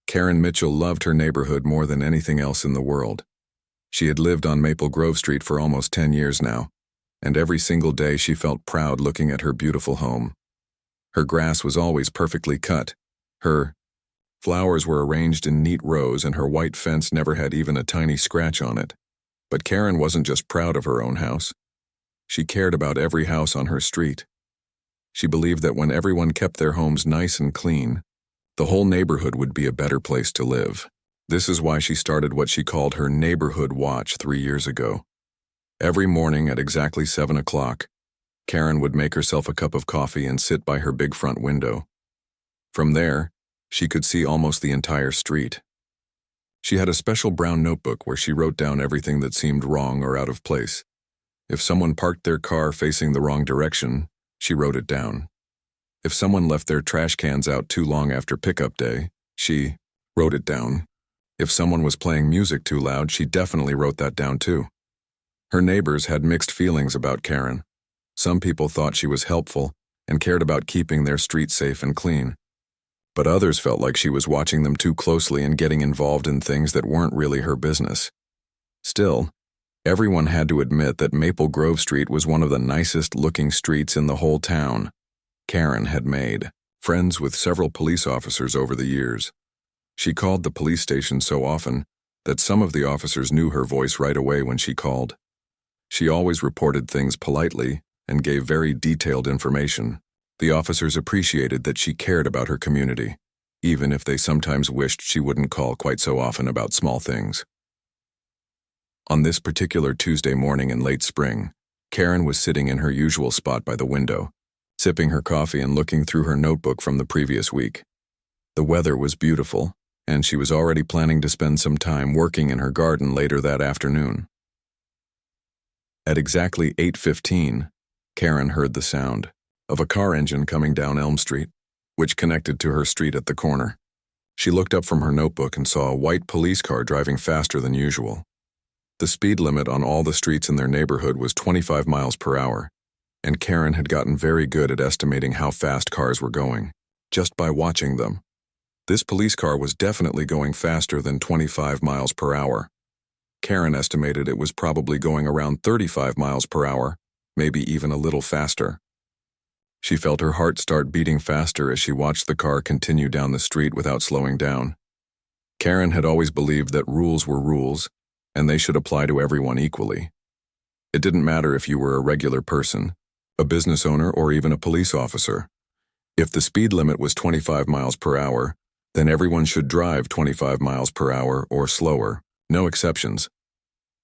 Karen Mitchell loved her neighborhood more than anything else in the world. She had lived on Maple Grove Street for almost 10 years now, and every single day she felt proud looking at her beautiful home. Her grass was always perfectly cut. Her flowers were arranged in neat rows, and her white fence never had even a tiny scratch on it. But Karen wasn't just proud of her own house. She cared about every house on her street. She believed that when everyone kept their homes nice and clean, the whole neighborhood would be a better place to live. This is why she started what she called her Neighborhood Watch 3 years ago. Every morning at exactly 7 o'clock, Karen would make herself a cup of coffee and sit by her big front window. From there, she could see almost the entire street. She had a special brown notebook where she wrote down everything that seemed wrong or out of place. If someone parked their car facing the wrong direction, she wrote it down. If someone left their trash cans out too long after pickup day, she wrote it down. If someone was playing music too loud, she definitely wrote that down too. Her neighbors had mixed feelings about Karen. Some people thought she was helpful and cared about keeping their street safe and clean. But others felt like she was watching them too closely and getting involved in things that weren't really her business. Still, everyone had to admit that Maple Grove Street was one of the nicest looking streets in the whole town. Karen had made friends with several police officers over the years. She called the police station so often that some of the officers knew her voice right away when she called. She always reported things politely and gave very detailed information. The officers appreciated that she cared about her community, even if they sometimes wished she wouldn't call quite so often about small things. On this particular Tuesday morning in late spring, Karen was sitting in her usual spot by the window, sipping her coffee and looking through her notebook from the previous week. The weather was beautiful, and she was already planning to spend some time working in her garden later that afternoon. At exactly 8:15, Karen heard the sound of a car engine coming down Elm Street, which connected to her street at the corner. She looked up from her notebook and saw a white police car driving faster than usual. The speed limit on all the streets in their neighborhood was 25 miles per hour, and Karen had gotten very good at estimating how fast cars were going, just by watching them. This police car was definitely going faster than 25 miles per hour. Karen estimated it was probably going around 35 miles per hour, maybe even a little faster. She felt her heart start beating faster as she watched the car continue down the street without slowing down. Karen had always believed that rules were rules, and they should apply to everyone equally. It didn't matter if you were a regular person, a business owner, or even a police officer. If the speed limit was 25 miles per hour, then everyone should drive 25 miles per hour or slower, no exceptions.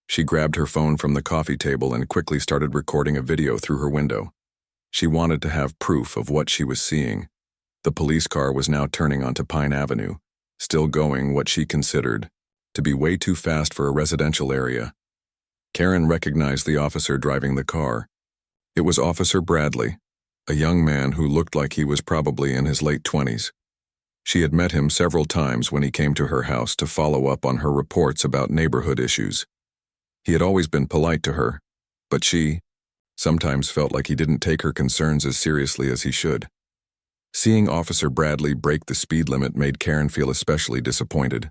She grabbed her phone from the coffee table and quickly started recording a video through her window. She wanted to have proof of what she was seeing. The police car was now turning onto Pine Avenue, still going what she considered to be way too fast for a residential area. Karen recognized the officer driving the car. It was Officer Bradley, a young man who looked like he was probably in his late 20s. She had met him several times when he came to her house to follow up on her reports about neighborhood issues. He had always been polite to her, but she sometimes felt like he didn't take her concerns as seriously as he should. Seeing Officer Bradley break the speed limit made Karen feel especially disappointed.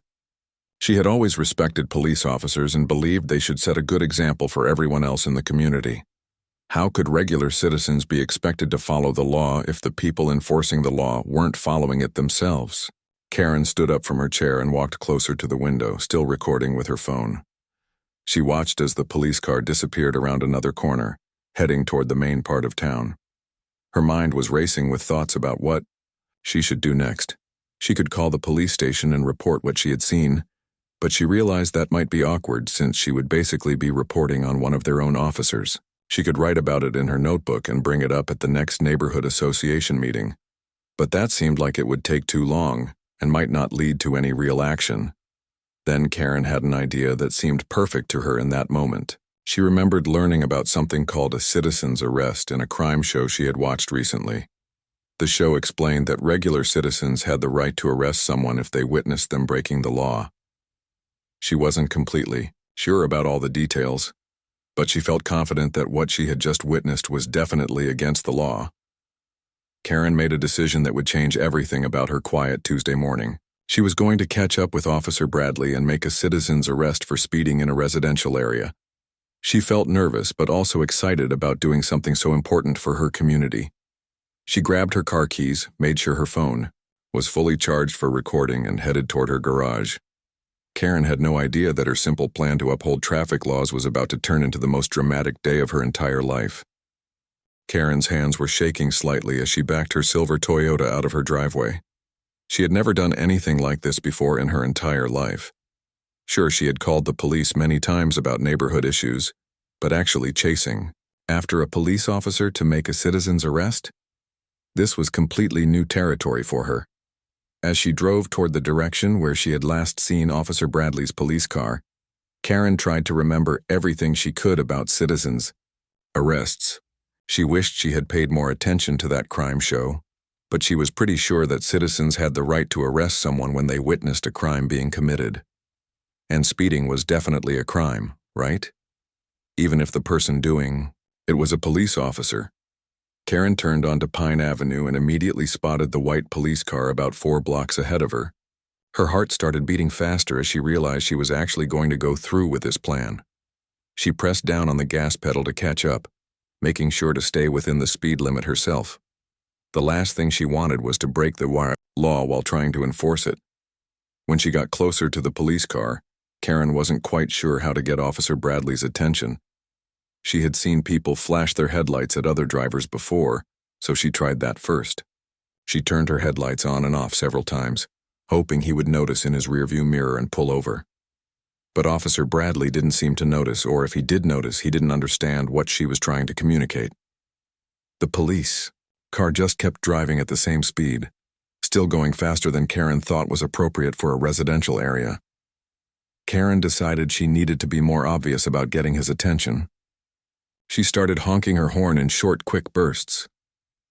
She had always respected police officers and believed they should set a good example for everyone else in the community. How could regular citizens be expected to follow the law if the people enforcing the law weren't following it themselves? Karen stood up from her chair and walked closer to the window, still recording with her phone. She watched as the police car disappeared around another corner, heading toward the main part of town. Her mind was racing with thoughts about what she should do next. She could call the police station and report what she had seen, but she realized that might be awkward since she would basically be reporting on one of their own officers. She could write about it in her notebook and bring it up at the next neighborhood association meeting, but that seemed like it would take too long and might not lead to any real action. Then Karen had an idea that seemed perfect to her in that moment. She remembered learning about something called a citizen's arrest in a crime show she had watched recently. The show explained that regular citizens had the right to arrest someone if they witnessed them breaking the law. She wasn't completely sure about all the details, but she felt confident that what she had just witnessed was definitely against the law. Karen made a decision that would change everything about her quiet Tuesday morning. She was going to catch up with Officer Bradley and make a citizen's arrest for speeding in a residential area. She felt nervous but also excited about doing something so important for her community. She grabbed her car keys, made sure her phone was fully charged for recording, and headed toward her garage. Karen had no idea that her simple plan to uphold traffic laws was about to turn into the most dramatic day of her entire life. Karen's hands were shaking slightly as she backed her silver Toyota out of her driveway. She had never done anything like this before in her entire life. Sure, she had called the police many times about neighborhood issues, but actually chasing after a police officer to make a citizen's arrest? This was completely new territory for her. As she drove toward the direction where she had last seen Officer Bradley's police car, Karen tried to remember everything she could about citizens' arrests. She wished she had paid more attention to that crime show, but she was pretty sure that citizens had the right to arrest someone when they witnessed a crime being committed. And speeding was definitely a crime, right? Even if the person doing it was a police officer. Karen turned onto Pine Avenue and immediately spotted the white police car about 4 blocks ahead of her. Her heart started beating faster as she realized she was actually going to go through with this plan. She pressed down on the gas pedal to catch up, making sure to stay within the speed limit herself. The last thing she wanted was to break the law while trying to enforce it. When she got closer to the police car, Karen wasn't quite sure how to get Officer Bradley's attention. She had seen people flash their headlights at other drivers before, so she tried that first. She turned her headlights on and off several times, hoping he would notice in his rearview mirror and pull over. But Officer Bradley didn't seem to notice, or if he did notice, he didn't understand what she was trying to communicate. The police car just kept driving at the same speed, still going faster than Karen thought was appropriate for a residential area. Karen decided she needed to be more obvious about getting his attention. She started honking her horn in short, quick bursts.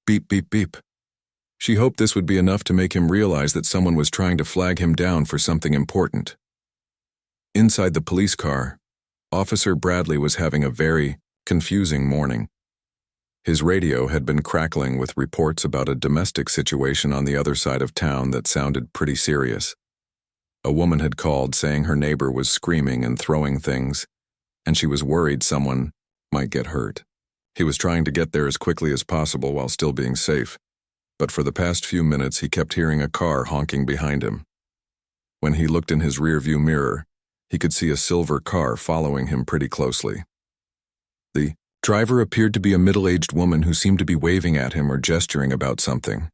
Beep, beep, beep. She hoped this would be enough to make him realize that someone was trying to flag him down for something important. Inside the police car, Officer Bradley was having a very confusing morning. His radio had been crackling with reports about a domestic situation on the other side of town that sounded pretty serious. A woman had called saying her neighbor was screaming and throwing things, and she was worried someone might get hurt. He was trying to get there as quickly as possible while still being safe, but for the past few minutes he kept hearing a car honking behind him. When he looked in his rearview mirror, he could see a silver car following him pretty closely. The driver appeared to be a middle-aged woman who seemed to be waving at him or gesturing about something.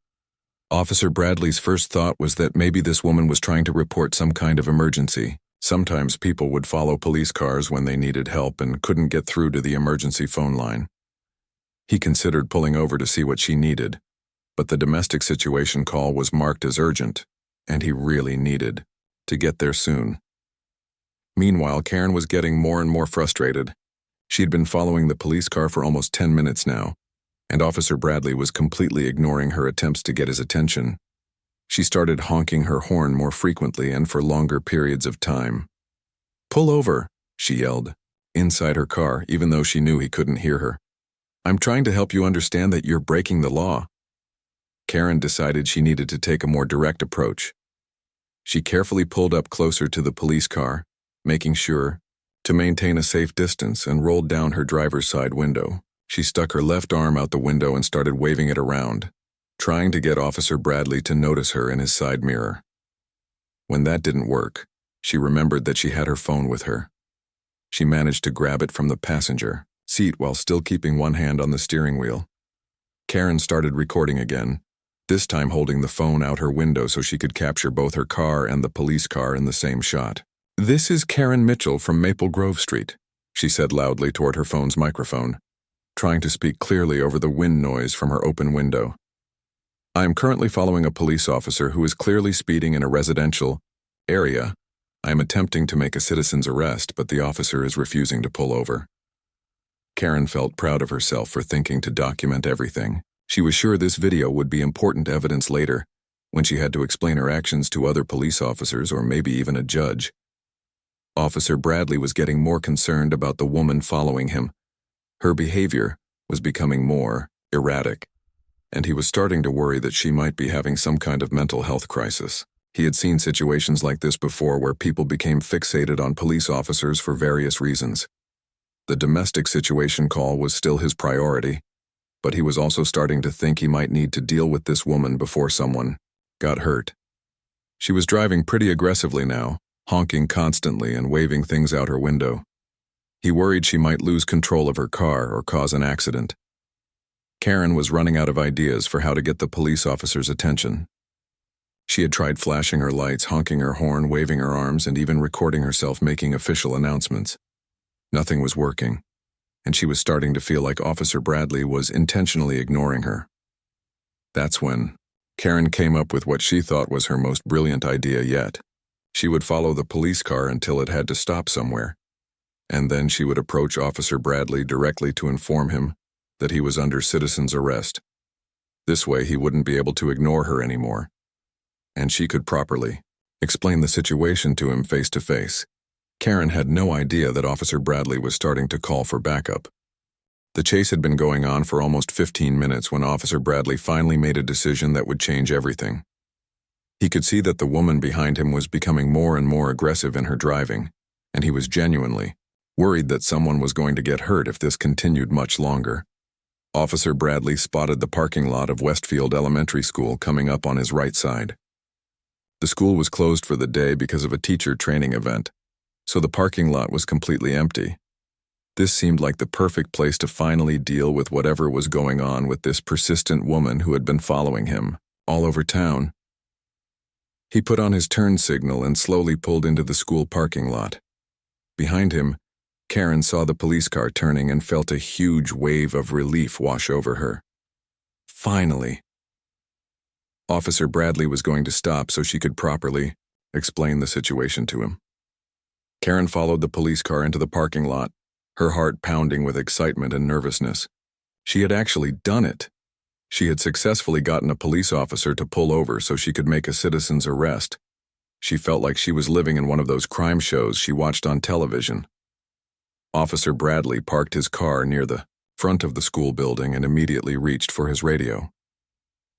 Officer Bradley's first thought was that maybe this woman was trying to report some kind of emergency. Sometimes people would follow police cars when they needed help and couldn't get through to the emergency phone line. He considered pulling over to see what she needed, but the domestic situation call was marked as urgent, and he really needed to get there soon. Meanwhile, Karen was getting more and more frustrated. She'd been following the police car for almost 10 minutes now, and Officer Bradley was completely ignoring her attempts to get his attention. She started honking her horn more frequently and for longer periods of time. "Pull over," she yelled, inside her car, even though she knew he couldn't hear her. "I'm trying to help you understand that you're breaking the law." Karen decided she needed to take a more direct approach. She carefully pulled up closer to the police car, making sure to maintain a safe distance, and rolled down her driver's side window. She stuck her left arm out the window and started waving it around, trying to get Officer Bradley to notice her in his side mirror. When that didn't work, she remembered that she had her phone with her. She managed to grab it from the passenger seat while still keeping one hand on the steering wheel. Karen started recording again, this time holding the phone out her window so she could capture both her car and the police car in the same shot. "This is Karen Mitchell from Maple Grove Street," she said loudly toward her phone's microphone, trying to speak clearly over the wind noise from her open window. "I am currently following a police officer who is clearly speeding in a residential area. I am attempting to make a citizen's arrest, but the officer is refusing to pull over." Karen felt proud of herself for thinking to document everything. She was sure this video would be important evidence later, when she had to explain her actions to other police officers or maybe even a judge. Officer Bradley was getting more concerned about the woman following him. Her behavior was becoming more erratic, and he was starting to worry that she might be having some kind of mental health crisis. He had seen situations like this before where people became fixated on police officers for various reasons. The domestic situation call was still his priority, but he was also starting to think he might need to deal with this woman before someone got hurt. She was driving pretty aggressively now, honking constantly and waving things out her window. He worried she might lose control of her car or cause an accident. Karen was running out of ideas for how to get the police officer's attention. She had tried flashing her lights, honking her horn, waving her arms, and even recording herself making official announcements. Nothing was working, and she was starting to feel like Officer Bradley was intentionally ignoring her. That's when Karen came up with what she thought was her most brilliant idea yet. She would follow the police car until it had to stop somewhere, and then she would approach Officer Bradley directly to inform him that he was under citizen's arrest. This way he wouldn't be able to ignore her anymore, and she could properly explain the situation to him face to face. Karen had no idea that Officer Bradley was starting to call for backup. The chase had been going on for almost 15 minutes when Officer Bradley finally made a decision that would change everything. He could see that the woman behind him was becoming more and more aggressive in her driving, and he was genuinely worried that someone was going to get hurt if this continued much longer. Officer Bradley spotted the parking lot of Westfield Elementary School coming up on his right side. The school was closed for the day because of a teacher training event, so the parking lot was completely empty. This seemed like the perfect place to finally deal with whatever was going on with this persistent woman who had been following him all over town. He put on his turn signal and slowly pulled into the school parking lot. Behind him, Karen saw the police car turning and felt a huge wave of relief wash over her. Finally. Officer Bradley was going to stop so she could properly explain the situation to him. Karen followed the police car into the parking lot, her heart pounding with excitement and nervousness. She had actually done it. She had successfully gotten a police officer to pull over so she could make a citizen's arrest. She felt like she was living in one of those crime shows she watched on television. Officer Bradley parked his car near the front of the school building and immediately reached for his radio.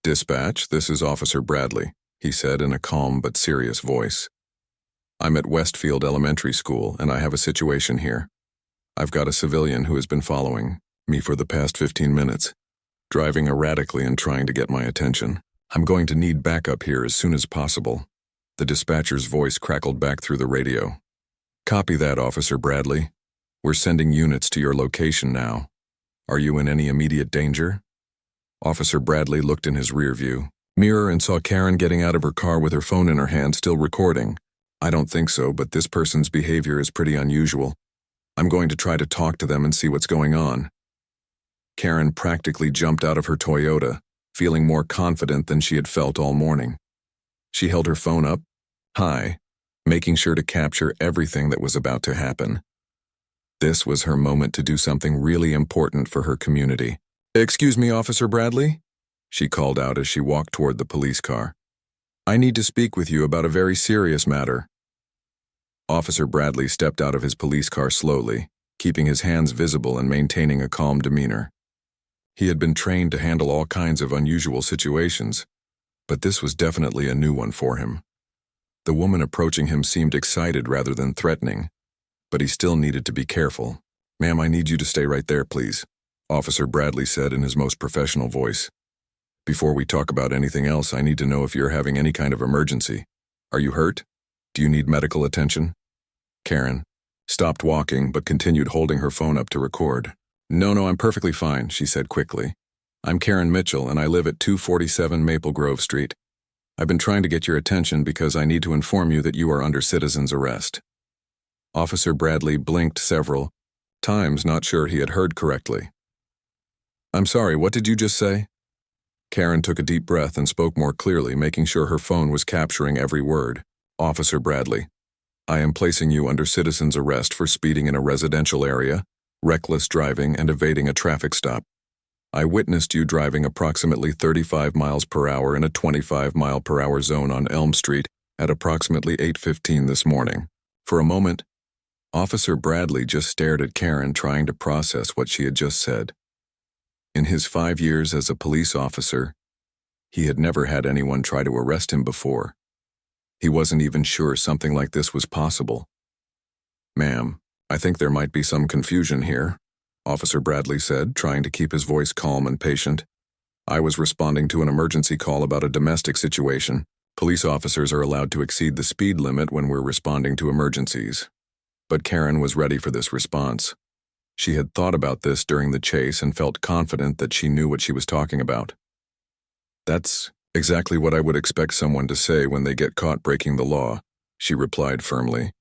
"Dispatch, this is Officer Bradley," he said in a calm but serious voice. "I'm at Westfield Elementary School, and I have a situation here. I've got a civilian who has been following me for the past 15 minutes, driving erratically and trying to get my attention. I'm going to need backup here as soon as possible." The dispatcher's voice crackled back through the radio. "Copy that, Officer Bradley. We're sending units to your location now. Are you in any immediate danger?" Officer Bradley looked in his rearview mirror and saw Karen getting out of her car with her phone in her hand, still recording. "I don't think so, but this person's behavior is pretty unusual. I'm going to try to talk to them and see what's going on." Karen practically jumped out of her Toyota, feeling more confident than she had felt all morning. She held her phone up high, making sure to capture everything that was about to happen. This was her moment to do something really important for her community. "Excuse me, Officer Bradley?" she called out as she walked toward the police car. "I need to speak with you about a very serious matter." Officer Bradley stepped out of his police car slowly, keeping his hands visible and maintaining a calm demeanor. He had been trained to handle all kinds of unusual situations, but this was definitely a new one for him. The woman approaching him seemed excited rather than threatening, but he still needed to be careful. "Ma'am, I need you to stay right there, please," Officer Bradley said in his most professional voice. "Before we talk about anything else, I need to know if you're having any kind of emergency. Are you hurt? Do you need medical attention?" Karen stopped walking but continued holding her phone up to record. No, I'm perfectly fine," she said quickly. "I'm Karen Mitchell, and I live at 247 Maple Grove Street. I've been trying to get your attention because I need to inform you that you are under citizen's arrest." Officer Bradley blinked several times, not sure he had heard correctly. "I'm sorry, what did you just say?" Karen took a deep breath and spoke more clearly, making sure her phone was capturing every word. "Officer Bradley, I am placing you under citizen's arrest for speeding in a residential area, reckless driving, and evading a traffic stop. I witnessed you driving approximately 35 miles per hour in a 25-mile-per-hour zone on Elm Street at approximately 8:15 this morning." For a moment, Officer Bradley just stared at Karen, trying to process what she had just said. In his 5 years as a police officer, he had never had anyone try to arrest him before. He wasn't even sure something like this was possible. "Ma'am, I think there might be some confusion here," Officer Bradley said, trying to keep his voice calm and patient. "I was responding to an emergency call about a domestic situation. Police officers are allowed to exceed the speed limit when we're responding to emergencies." But Karen was ready for this response. She had thought about this during the chase and felt confident that she knew what she was talking about. "That's exactly what I would expect someone to say when they get caught breaking the law," she replied firmly.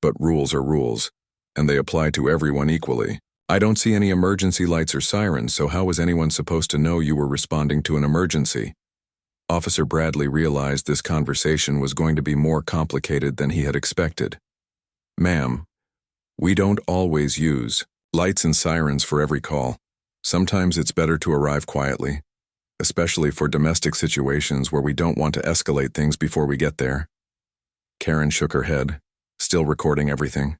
"But rules are rules, and they apply to everyone equally. I don't see any emergency lights or sirens, so how was anyone supposed to know you were responding to an emergency?" Officer Bradley realized this conversation was going to be more complicated than he had expected. "Ma'am, we don't always use lights and sirens for every call. Sometimes it's better to arrive quietly, especially for domestic situations where we don't want to escalate things before we get there." Karen shook her head, still recording everything.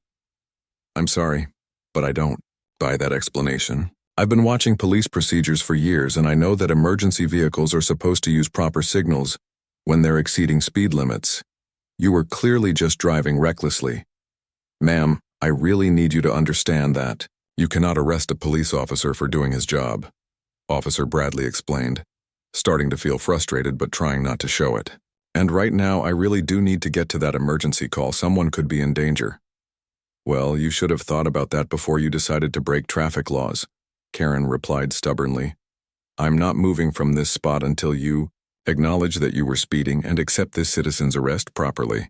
"I'm sorry, but I don't buy that explanation. I've been watching police procedures for years, and I know that emergency vehicles are supposed to use proper signals when they're exceeding speed limits. You were clearly just driving recklessly. Ma'am, I really need you to understand that you cannot arrest a police officer for doing his job," Officer Bradley explained, starting to feel frustrated but trying not to show it. "And right now, I really do need to get to that emergency call. Someone could be in danger." "Well, you should have thought about that before you decided to break traffic laws," Karen replied stubbornly. "I'm not moving from this spot until you acknowledge that you were speeding and accept this citizen's arrest properly."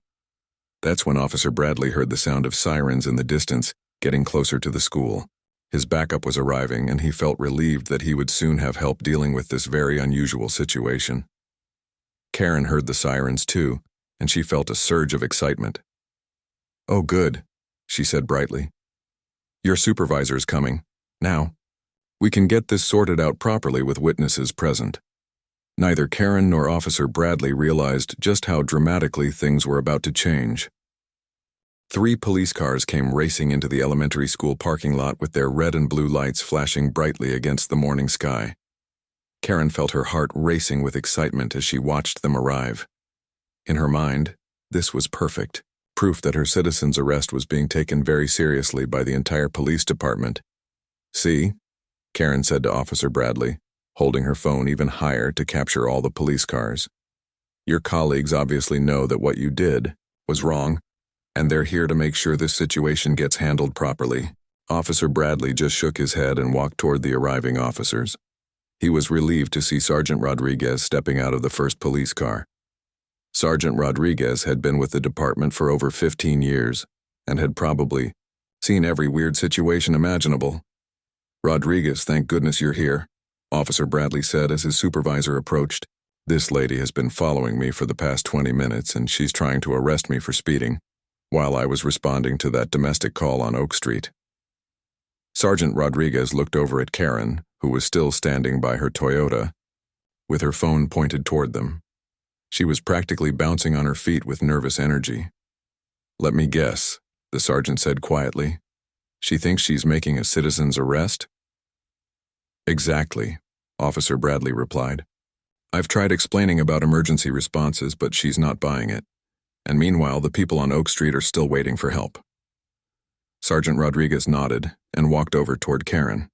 That's when Officer Bradley heard the sound of sirens in the distance, getting closer to the school. His backup was arriving, and he felt relieved that he would soon have help dealing with this very unusual situation. Karen heard the sirens too, and she felt a surge of excitement. "Oh, good," she said brightly. "Your supervisor's coming. Now, we can get this sorted out properly with witnesses present." Neither Karen nor Officer Bradley realized just how dramatically things were about to change. 3 police cars came racing into the elementary school parking lot with their red and blue lights flashing brightly against the morning sky. Karen felt her heart racing with excitement as she watched them arrive. In her mind, this was perfect, proof that her citizen's arrest was being taken very seriously by the entire police department. "See?" Karen said to Officer Bradley, holding her phone even higher to capture all the police cars. "Your colleagues obviously know that what you did was wrong, and they're here to make sure this situation gets handled properly." Officer Bradley just shook his head and walked toward the arriving officers. He was relieved to see Sergeant Rodriguez stepping out of the first police car. Sergeant Rodriguez had been with the department for over 15 years and had probably seen every weird situation imaginable. "Rodriguez, thank goodness you're here," Officer Bradley said as his supervisor approached. "This lady has been following me for the past 20 minutes, and she's trying to arrest me for speeding while I was responding to that domestic call on Oak Street." Sergeant Rodriguez looked over at Karen, who was still standing by her Toyota, with her phone pointed toward them. She was practically bouncing on her feet with nervous energy. "Let me guess," the sergeant said quietly. "She thinks she's making a citizen's arrest?" "Exactly," Officer Bradley replied. "I've tried explaining about emergency responses, but she's not buying it. And meanwhile, the people on Oak Street are still waiting for help." Sergeant Rodriguez nodded and walked over toward Karen.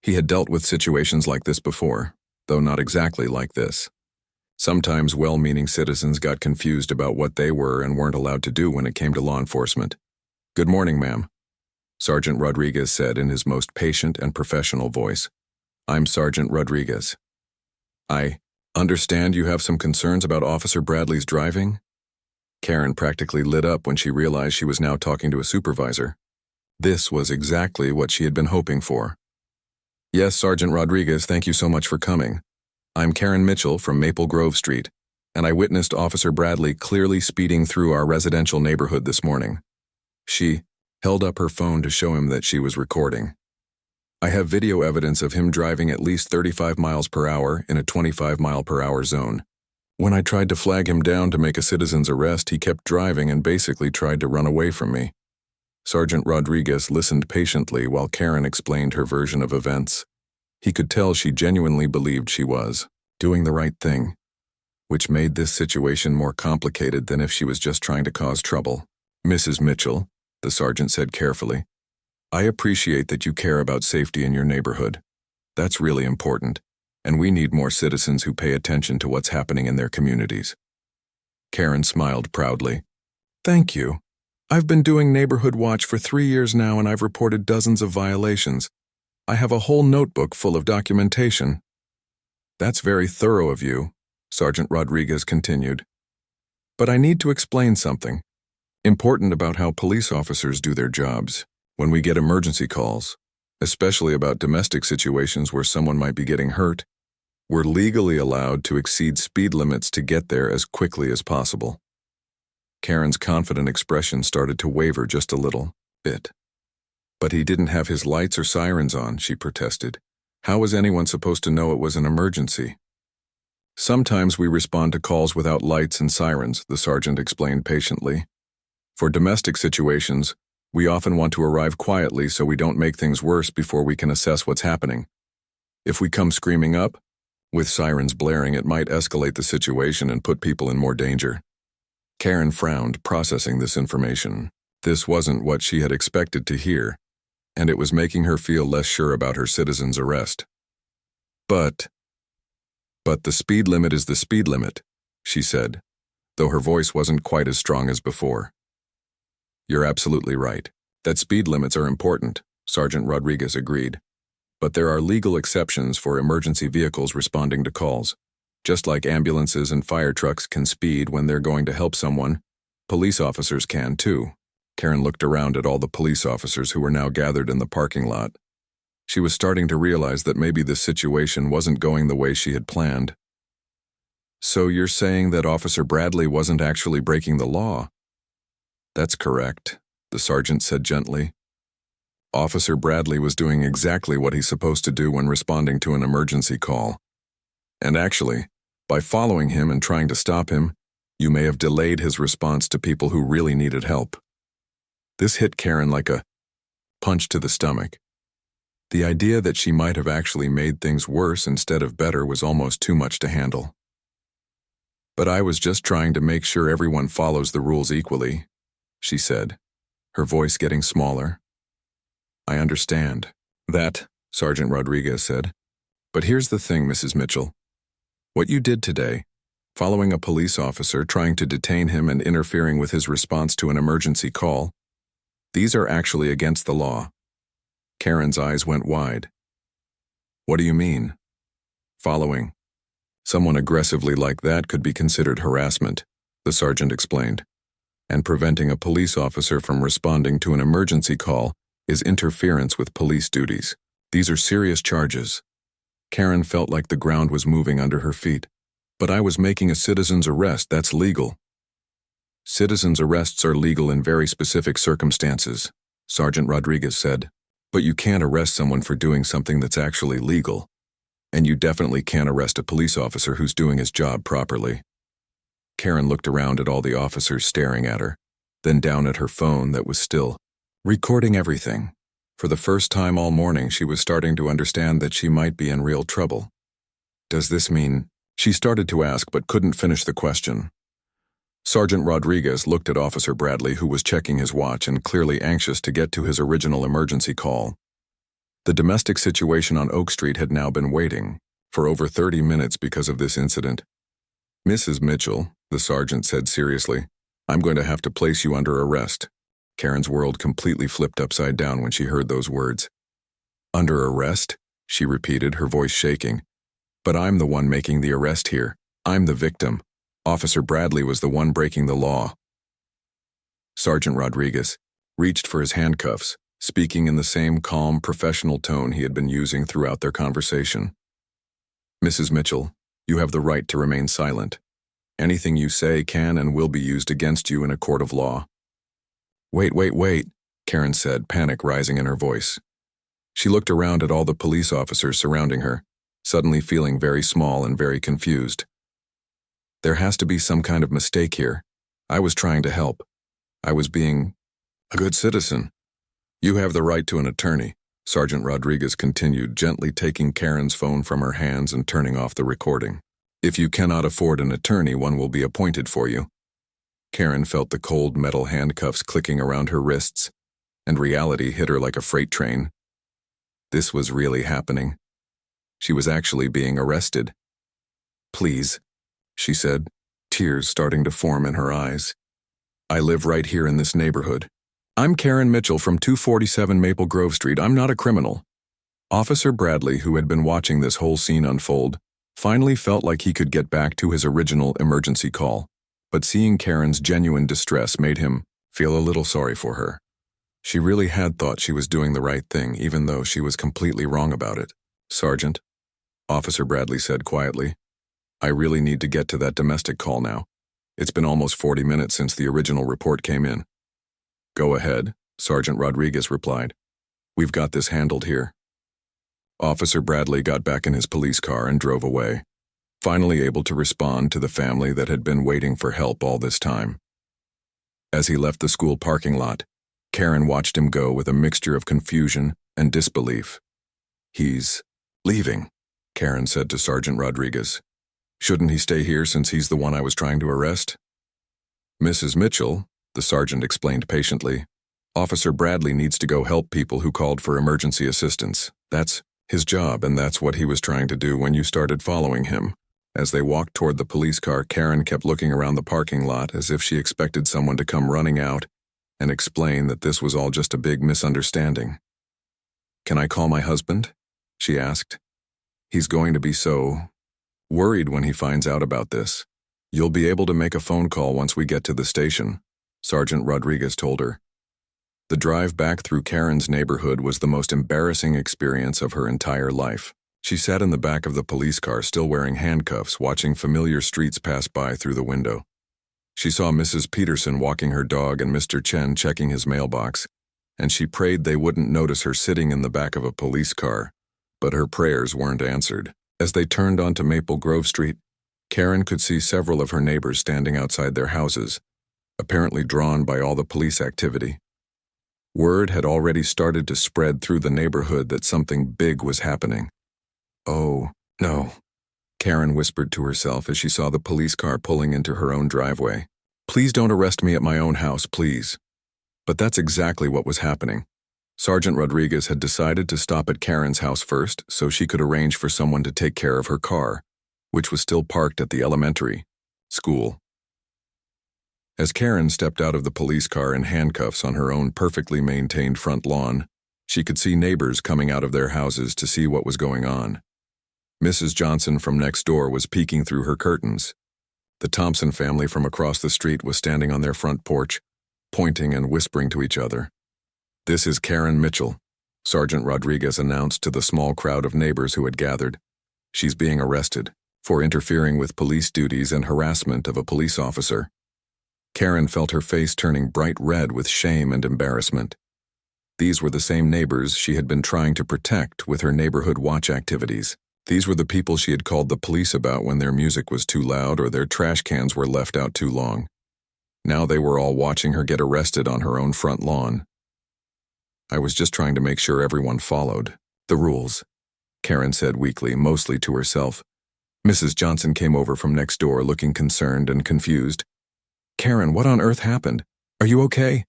He had dealt with situations like this before, though not exactly like this. Sometimes well-meaning citizens got confused about what they were and weren't allowed to do when it came to law enforcement. "Good morning, ma'am," Sergeant Rodriguez said in his most patient and professional voice. "I'm Sergeant Rodriguez. I understand you have some concerns about Officer Bradley's driving?" Karen practically lit up when she realized she was now talking to a supervisor. This was exactly what she had been hoping for. "Yes, Sergeant Rodriguez, thank you so much for coming. I'm Karen Mitchell from Maple Grove Street, and I witnessed Officer Bradley clearly speeding through our residential neighborhood this morning." She held up her phone to show him that she was recording. "I have video evidence of him driving at least 35 miles per hour in a 25-mile-per-hour zone. When I tried to flag him down to make a citizen's arrest, he kept driving and basically tried to run away from me." Sergeant Rodriguez listened patiently while Karen explained her version of events. He could tell she genuinely believed she was doing the right thing. which made this situation more complicated than if she was just trying to cause trouble. "Mrs. Mitchell," the sergeant said carefully, "I appreciate that you care about safety in your neighborhood. That's really important, and we need more citizens who pay attention to what's happening in their communities." Karen smiled proudly. "Thank you. I've been doing neighborhood watch for 3 years now, and I've reported dozens of violations. I have a whole notebook full of documentation." "That's very thorough of you," Sergeant Rodriguez continued. "But I need to explain something important about how police officers do their jobs. When we get emergency calls, especially about domestic situations where someone might be getting hurt, we're legally allowed to exceed speed limits to get there as quickly as possible." Karen's confident expression started to waver just a little bit. "But he didn't have his lights or sirens on," she protested. "How was anyone supposed to know it was an emergency?" "Sometimes we respond to calls without lights and sirens," the sergeant explained patiently. "For domestic situations, we often want to arrive quietly so we don't make things worse before we can assess what's happening. If we come screaming up, with sirens blaring, it might escalate the situation and put people in more danger." Karen frowned, processing this information. This wasn't what she had expected to hear, and it was making her feel less sure about her citizen's arrest. But the speed limit is the speed limit," she said, though her voice wasn't quite as strong as before. "You're absolutely right. That speed limits are important," Sergeant Rodriguez agreed. "But there are legal exceptions for emergency vehicles responding to calls. Just like ambulances and fire trucks can speed when they're going to help someone, police officers can too." Karen looked around at all the police officers who were now gathered in the parking lot. She was starting to realize that maybe this situation wasn't going the way she had planned. "So you're saying that Officer Bradley wasn't actually breaking the law?" "That's correct," the sergeant said gently. "Officer Bradley was doing exactly what he's supposed to do when responding to an emergency call. And actually, by following him and trying to stop him, you may have delayed his response to people who really needed help." This hit Karen like a punch to the stomach. The idea that she might have actually made things worse instead of better was almost too much to handle. "But I was just trying to make sure everyone follows the rules equally," she said, her voice getting smaller. "I understand that," Sergeant Rodriguez said. "But here's the thing, Mrs. Mitchell. What you did today, following a police officer, trying to detain him and interfering with his response to an emergency call, these are actually against the law." Karen's eyes went wide. "What do you mean?" "Following someone aggressively like that could be considered harassment," the sergeant explained. "And preventing a police officer from responding to an emergency call is interference with police duties. These are serious charges." Karen felt like the ground was moving under her feet. "But I was making a citizen's arrest. That's legal." "Citizens' arrests are legal in very specific circumstances," Sergeant Rodriguez said. "But you can't arrest someone for doing something that's actually legal. And you definitely can't arrest a police officer who's doing his job properly." Karen looked around at all the officers staring at her, then down at her phone that was still recording everything. For the first time all morning, she was starting to understand that she might be in real trouble. "Does this mean—" she started to ask but couldn't finish the question. Sergeant Rodriguez looked at Officer Bradley, who was checking his watch and clearly anxious to get to his original emergency call. The domestic situation on Oak Street had now been waiting for over 30 minutes because of this incident. "Mrs. Mitchell," the sergeant said seriously, "I'm going to have to place you under arrest." Karen's world completely flipped upside down when she heard those words. "Under arrest?" she repeated, her voice shaking. "But I'm the one making the arrest here. I'm the victim. Officer Bradley was the one breaking the law." Sergeant Rodriguez reached for his handcuffs, speaking in the same calm, professional tone he had been using throughout their conversation. "Mrs. Mitchell, you have the right to remain silent. Anything you say can and will be used against you in a court of law." Wait, Karen said, panic rising in her voice. She looked around at all the police officers surrounding her, suddenly feeling very small and very confused. "There has to be some kind of mistake here. I was trying to help. I was being a good citizen." "You have the right to an attorney," Sergeant Rodriguez continued, gently taking Karen's phone from her hands and turning off the recording. If you cannot afford an attorney, one will be appointed for you. Karen felt the cold metal handcuffs clicking around her wrists, and reality hit her like a freight train. This was really happening. She was actually being arrested. "Please," she said, tears starting to form in her eyes. "I live right here in this neighborhood. I'm Karen Mitchell from 247 Maple Grove Street. I'm not a criminal." Officer Bradley, who had been watching this whole scene unfold, finally felt like he could get back to his original emergency call, but seeing Karen's genuine distress made him feel a little sorry for her. She really had thought she was doing the right thing, even though she was completely wrong about it. "Sergeant," Officer Bradley said quietly, "I really need to get to that domestic call now. It's been almost 40 minutes since the original report came in." "Go ahead," Sergeant Rodriguez replied. "We've got this handled here." Officer Bradley got back in his police car and drove away, finally able to respond to the family that had been waiting for help all this time. As he left the school parking lot, Karen watched him go with a mixture of confusion and disbelief. "He's leaving," Karen said to Sergeant Rodriguez. "Shouldn't he stay here since he's the one I was trying to arrest?" "Mrs. Mitchell," the sergeant explained patiently, "Officer Bradley needs to go help people who called for emergency assistance. That's his job, and that's what he was trying to do when you started following him." As they walked toward the police car, Karen kept looking around the parking lot as if she expected someone to come running out and explain that this was all just a big misunderstanding. "Can I call my husband?" she asked. "He's going to be so worried when he finds out about this." "You'll be able to make a phone call once we get to the station," Sergeant Rodriguez told her. The drive back through Karen's neighborhood was the most embarrassing experience of her entire life. She sat in the back of the police car, still wearing handcuffs, watching familiar streets pass by through the window. She saw Mrs. Peterson walking her dog and Mr. Chen checking his mailbox, and she prayed they wouldn't notice her sitting in the back of a police car, but her prayers weren't answered. As they turned onto Maple Grove Street, Karen could see several of her neighbors standing outside their houses, apparently drawn by all the police activity. Word had already started to spread through the neighborhood that something big was happening. "Oh, no," Karen whispered to herself as she saw the police car pulling into her own driveway. "Please don't arrest me at my own house, please." But that's exactly what was happening. Sergeant Rodriguez had decided to stop at Karen's house first so she could arrange for someone to take care of her car, which was still parked at the elementary school. As Karen stepped out of the police car in handcuffs on her own perfectly maintained front lawn, she could see neighbors coming out of their houses to see what was going on. Mrs. Johnson from next door was peeking through her curtains. The Thompson family from across the street was standing on their front porch, pointing and whispering to each other. "This is Karen Mitchell," Sergeant Rodriguez announced to the small crowd of neighbors who had gathered. "She's being arrested for interfering with police duties and harassment of a police officer." Karen felt her face turning bright red with shame and embarrassment. These were the same neighbors she had been trying to protect with her neighborhood watch activities. These were the people she had called the police about when their music was too loud or their trash cans were left out too long. Now they were all watching her get arrested on her own front lawn. "I was just trying to make sure everyone followed the rules," Karen said weakly, mostly to herself. Mrs. Johnson came over from next door looking concerned and confused. "Karen, what on earth happened? Are you okay?"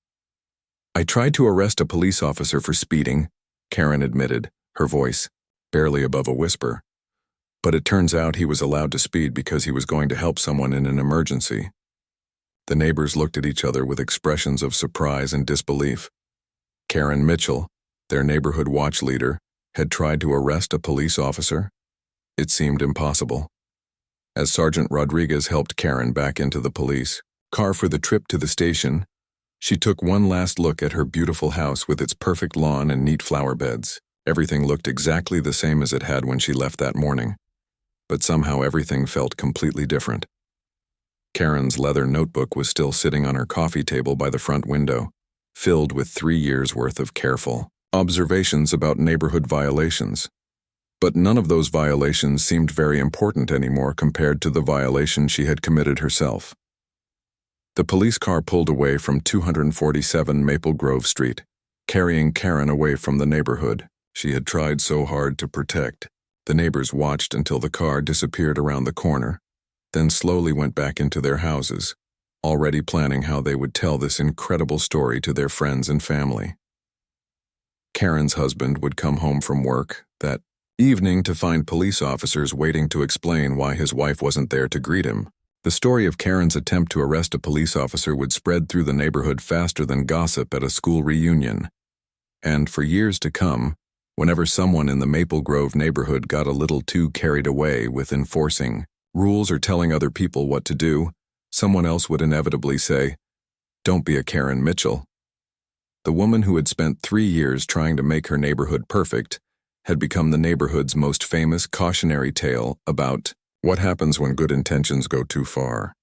"I tried to arrest a police officer for speeding," Karen admitted, her voice barely above a whisper. "But it turns out he was allowed to speed because he was going to help someone in an emergency." The neighbors looked at each other with expressions of surprise and disbelief. Karen Mitchell, their neighborhood watch leader, had tried to arrest a police officer? It seemed impossible. As Sergeant Rodriguez helped Karen back into the police car for the trip to the station, she took one last look at her beautiful house with its perfect lawn and neat flower beds. Everything looked exactly the same as it had when she left that morning, but somehow everything felt completely different. Karen's leather notebook was still sitting on her coffee table by the front window, filled with 3 years' worth of careful observations about neighborhood violations. But none of those violations seemed very important anymore compared to the violation she had committed herself. The police car pulled away from 247 Maple Grove Street, carrying Karen away from the neighborhood she had tried so hard to protect. The neighbors watched until the car disappeared around the corner, then slowly went back into their houses, already planning how they would tell this incredible story to their friends and family. Karen's husband would come home from work that evening to find police officers waiting to explain why his wife wasn't there to greet him. The story of Karen's attempt to arrest a police officer would spread through the neighborhood faster than gossip at a school reunion. And for years to come, whenever someone in the Maple Grove neighborhood got a little too carried away with enforcing rules or telling other people what to do, someone else would inevitably say, "Don't be a Karen Mitchell." The woman who had spent 3 years trying to make her neighborhood perfect had become the neighborhood's most famous cautionary tale about what happens when good intentions go too far.